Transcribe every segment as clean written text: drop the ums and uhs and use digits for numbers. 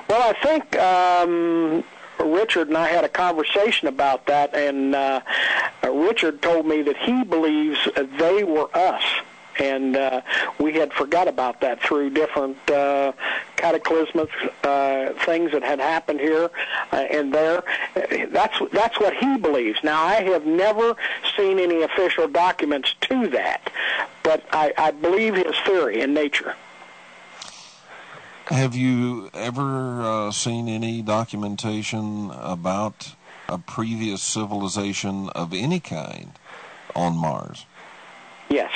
Well, I think Richard and I had a conversation about that, and Richard told me that he believes they were us. And we had forgot about that through different cataclysmic things that had happened here and there. That's what he believes. Now, I have never seen any official documents to that, but I believe his theory in nature. Have you ever seen any documentation about a previous civilization of any kind on Mars? Yes.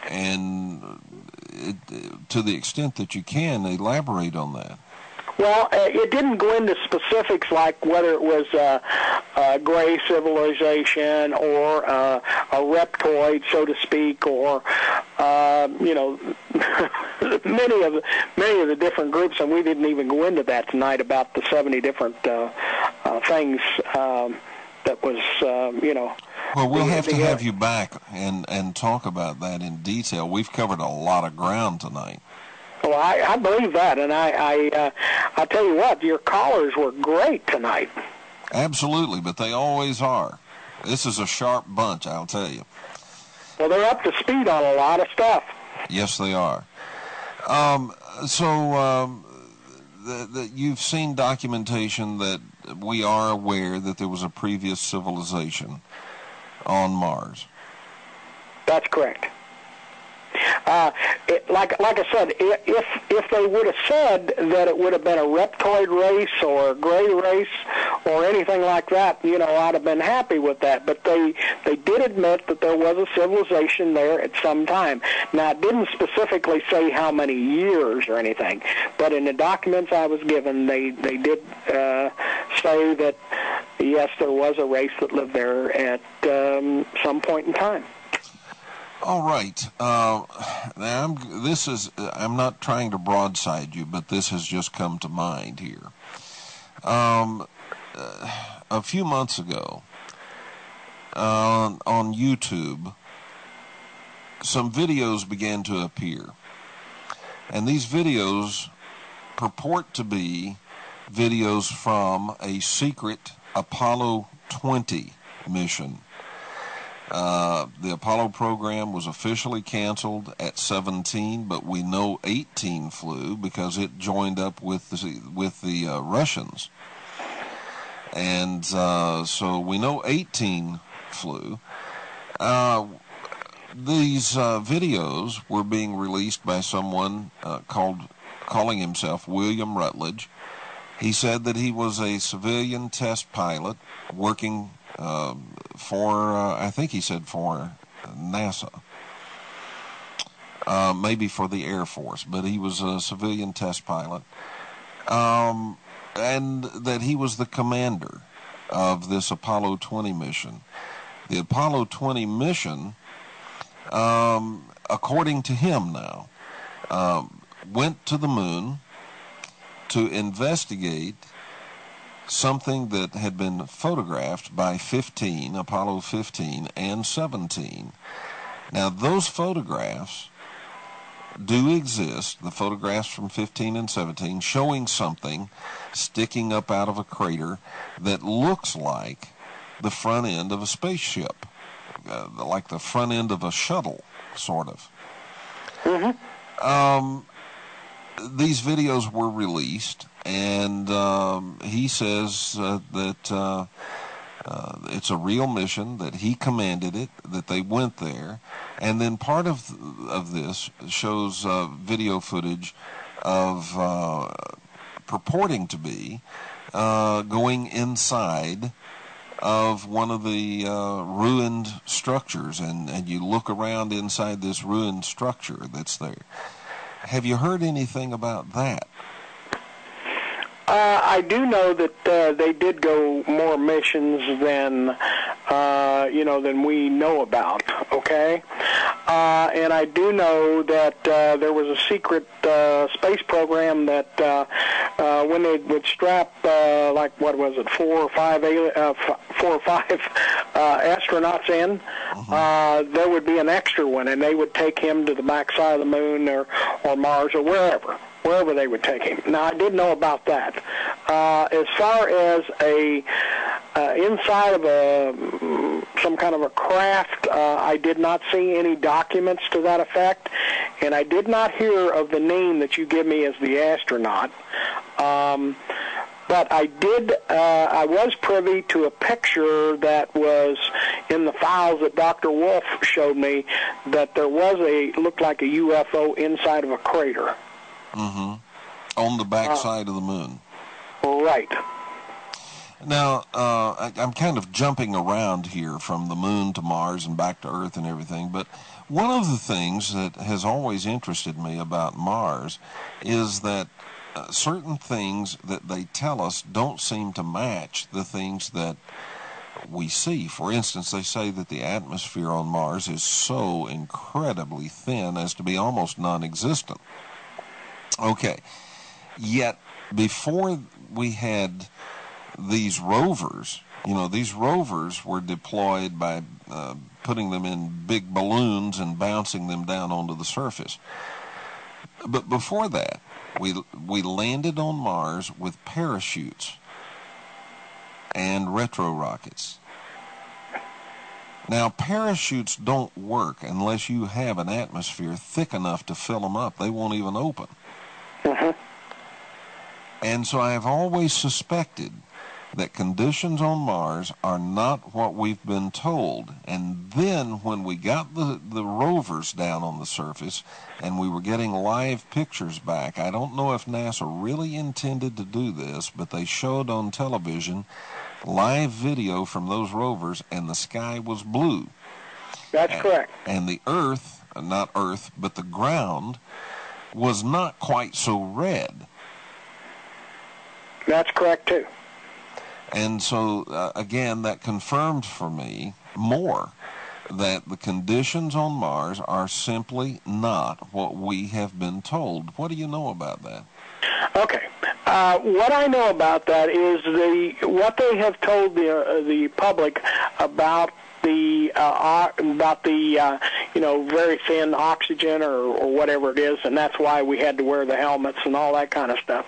And to the extent that you can, elaborate on that. Well, it didn't go into specifics like whether it was a gray civilization or a reptoid, so to speak, or many of the different groups, and we didn't even go into that tonight about the 70 different things that was, Well, we'll have to have you back and talk about that in detail. We've covered a lot of ground tonight. Well, I believe that, and I tell you what, your callers were great tonight. Absolutely, but they always are. This is a sharp bunch, I'll tell you. Well, they're up to speed on a lot of stuff. Yes, they are. You've seen documentation that we are aware that there was a previous civilization on Mars. That's correct. Like I said, if they would have said that it would have been a reptoid race or a gray race or anything like that, I'd have been happy with that. But they did admit that there was a civilization there at some time. Now, it didn't specifically say how many years or anything, but in the documents I was given, they did say that, yes, there was a race that lived there at some point in time. All right. Now, I'm not trying to broadside you, but this has just come to mind here. A few months ago, on YouTube, some videos began to appear. And these videos purport to be videos from a secret Apollo 20 mission. The Apollo program was officially canceled at 17, but we know 18 flew because it joined up with the Russians. And so we know 18 flew. These videos were being released by someone calling himself William Rutledge. He said that he was a civilian test pilot working for, I think he said for NASA, maybe for the Air Force, but he was a civilian test pilot, and that he was the commander of this Apollo 20 mission. The Apollo 20 mission, according to him now, went to the moon to investigate something that had been photographed by Apollo 15 and 17. Now, those photographs do exist, the photographs from 15 and 17, showing something sticking up out of a crater that looks like the front end of a spaceship, like the front end of a shuttle, sort of. Mm-hmm. These videos were released, and he says that it's a real mission, that he commanded it, that they went there, and then part of this shows video footage of purporting to be going inside of one of the ruined structures, and you look around inside this ruined structure that's there. Have you heard anything about that? I do know that they did go more missions than than we know about. Okay, and I do know that there was a secret space program that when they would strap like what was it, 4 or 5 astronauts in, there would be an extra one, and they would take him to the backside of the moon or Mars or wherever. wherever they would take him. Now, I did know about that. As far as a inside of some kind of a craft, I did not see any documents to that effect, and I did not hear of the name that you give me as the astronaut. But I was privy to a picture that was in the files that Dr. Wolf showed me, that there was looked like a UFO inside of a crater. Mm-hmm. On the back side of the moon. Right. Now, I'm kind of jumping around here from the moon to Mars and back to Earth and everything, but one of the things that has always interested me about Mars is that certain things that they tell us don't seem to match the things that we see. For instance, they say that the atmosphere on Mars is so incredibly thin as to be almost non-existent. Okay, yet before we had these rovers, these rovers were deployed by putting them in big balloons and bouncing them down onto the surface. But before that, we landed on Mars with parachutes and retro rockets. Now, parachutes don't work unless you have an atmosphere thick enough to fill them up. They won't even open. Mm-hmm. And so I have always suspected that conditions on Mars are not what we've been told. And then when we got the rovers down on the surface and we were getting live pictures back, I don't know if NASA really intended to do this, but they showed on television live video from those rovers, and the sky was blue. That's correct. And the Earth, not Earth, but the ground was not quite so red. That's correct, too. And so, again, that confirmed for me more that the conditions on Mars are simply not what we have been told. What do you know about that? Okay. What I know about that is what they have told the public about the very thin oxygen or whatever it is, and that's why we had to wear the helmets and all that kind of stuff,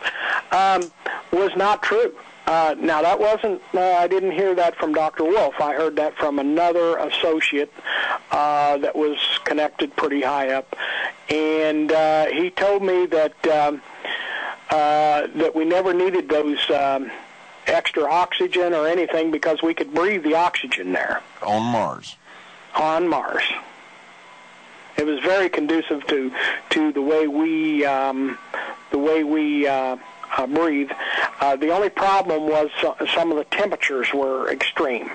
was not true. Now, that wasn't, I didn't hear that from Dr. Wolf. I heard that from another associate that was connected pretty high up. And he told me that that we never needed those extra oxygen or anything because we could breathe the oxygen there. On Mars. On Mars. It was very conducive to the way we breathe. The only problem was some of the temperatures were extreme.